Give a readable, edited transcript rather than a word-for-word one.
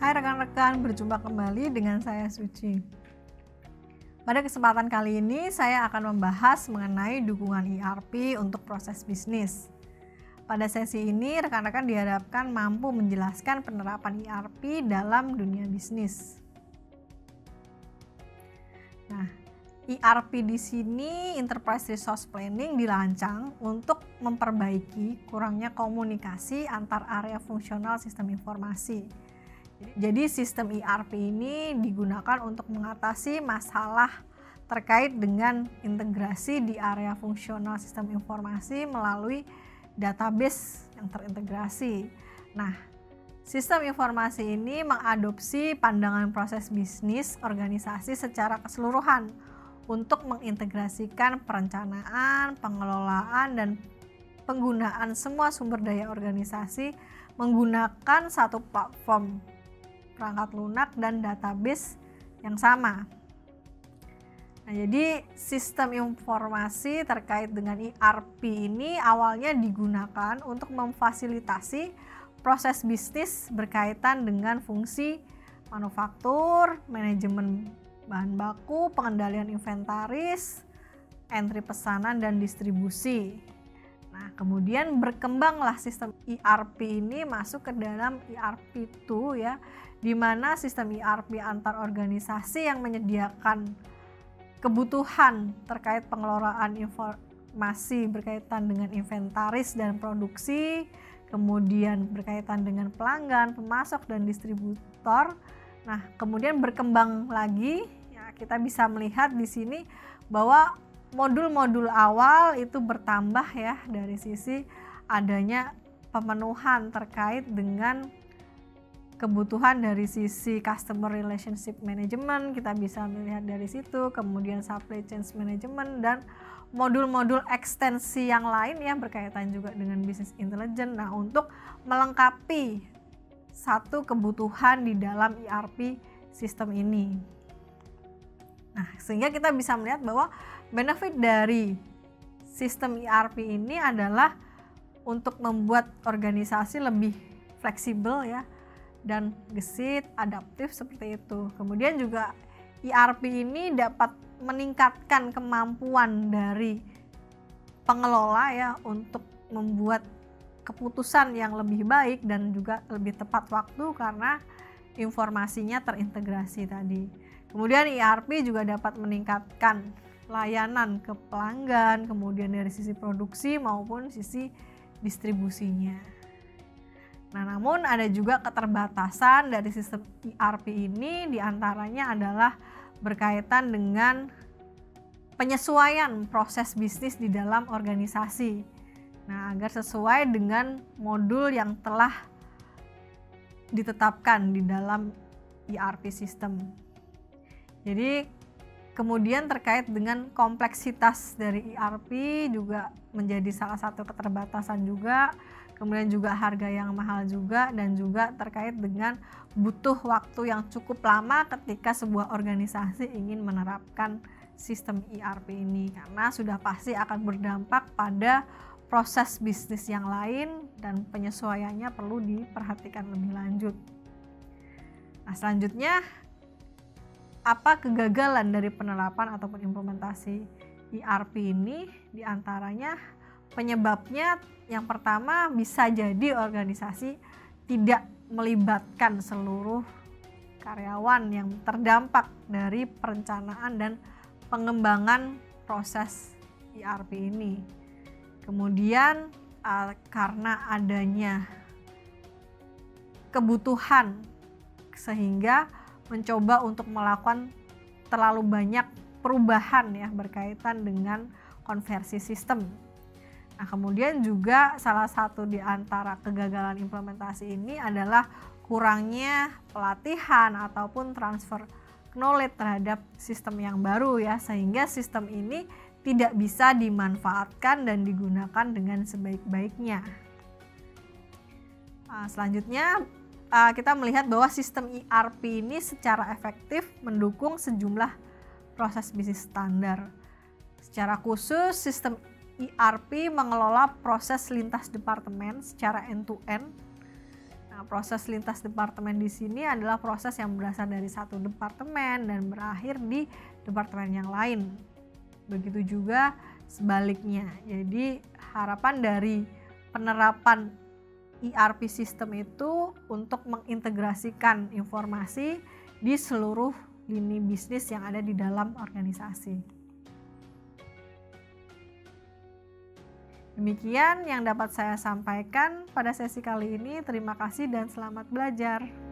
Hai rekan-rekan, berjumpa kembali dengan saya Suci. Pada kesempatan kali ini saya akan membahas mengenai dukungan ERP untuk proses bisnis. Pada sesi ini rekan-rekan diharapkan mampu menjelaskan penerapan ERP dalam dunia bisnis. Nah, ERP di sini Enterprise Resource Planning dirancang untuk memperbaiki kurangnya komunikasi antar area fungsional sistem informasi. Jadi sistem ERP ini digunakan untuk mengatasi masalah terkait dengan integrasi di area fungsional sistem informasi melalui database yang terintegrasi. Nah, sistem informasi ini mengadopsi pandangan proses bisnis organisasi secara keseluruhan untuk mengintegrasikan perencanaan, pengelolaan, dan penggunaan semua sumber daya organisasi menggunakan satu platform perangkat lunak dan database yang sama. Nah, jadi sistem informasi terkait dengan ERP ini awalnya digunakan untuk memfasilitasi proses bisnis berkaitan dengan fungsi manufaktur, manajemen bahan baku, pengendalian inventaris, entry pesanan dan distribusi. Nah, kemudian berkembanglah sistem ERP ini masuk ke dalam ERP2 ya, di mana sistem ERP antar organisasi yang menyediakan kebutuhan terkait pengelolaan informasi berkaitan dengan inventaris dan produksi, kemudian berkaitan dengan pelanggan, pemasok dan distributor. Nah, kemudian berkembang lagi ya, kita bisa melihat di sini bahwa modul-modul awal itu bertambah ya dari sisi adanya pemenuhan terkait dengan kebutuhan dari sisi customer relationship management, kita bisa melihat dari situ, kemudian supply chain management dan modul-modul ekstensi yang lain yang berkaitan juga dengan business intelligence. Nah, untuk melengkapi satu kebutuhan di dalam ERP sistem ini. Nah, sehingga kita bisa melihat bahwa benefit dari sistem ERP ini adalah untuk membuat organisasi lebih fleksibel ya dan gesit, adaptif seperti itu. Kemudian juga ERP ini dapat meningkatkan kemampuan dari pengelola ya untuk membuat keputusan yang lebih baik dan juga lebih tepat waktu karena informasinya terintegrasi tadi. Kemudian ERP juga dapat meningkatkan layanan ke pelanggan, kemudian dari sisi produksi maupun sisi distribusinya. Nah, namun ada juga keterbatasan dari sistem ERP ini, diantaranya adalah berkaitan dengan penyesuaian proses bisnis di dalam organisasi. Nah, agar sesuai dengan modul yang telah ditetapkan di dalam ERP sistem. Jadi kemudian terkait dengan kompleksitas dari ERP juga menjadi salah satu keterbatasan juga, kemudian juga harga yang mahal juga, dan juga terkait dengan butuh waktu yang cukup lama ketika sebuah organisasi ingin menerapkan sistem ERP ini karena sudah pasti akan berdampak pada proses bisnis yang lain dan penyesuaiannya perlu diperhatikan lebih lanjut. Nah, selanjutnya apa kegagalan dari penerapan ataupun implementasi ERP ini? Diantaranya penyebabnya yang pertama bisa jadi organisasi tidak melibatkan seluruh karyawan yang terdampak dari perencanaan dan pengembangan proses ERP ini. Kemudian karena adanya kebutuhan sehingga mencoba untuk melakukan terlalu banyak perubahan ya berkaitan dengan konversi sistem. Nah, kemudian juga salah satu di antara kegagalan implementasi ini adalah kurangnya pelatihan ataupun transfer knowledge terhadap sistem yang baru ya, sehingga sistem ini tidak bisa dimanfaatkan dan digunakan dengan sebaik-baiknya. Selanjutnya kita melihat bahwa sistem ERP ini secara efektif mendukung sejumlah proses bisnis standar. Secara khusus, sistem ERP mengelola proses lintas departemen secara end-to-end. Nah, Nah, proses lintas departemen di sini adalah proses yang berasal dari satu departemen dan berakhir di departemen yang lain. Begitu juga sebaliknya. Jadi harapan dari penerapan ERP sistem itu untuk mengintegrasikan informasi di seluruh lini bisnis yang ada di dalam organisasi. Demikian yang dapat saya sampaikan pada sesi kali ini. Terima kasih dan selamat belajar.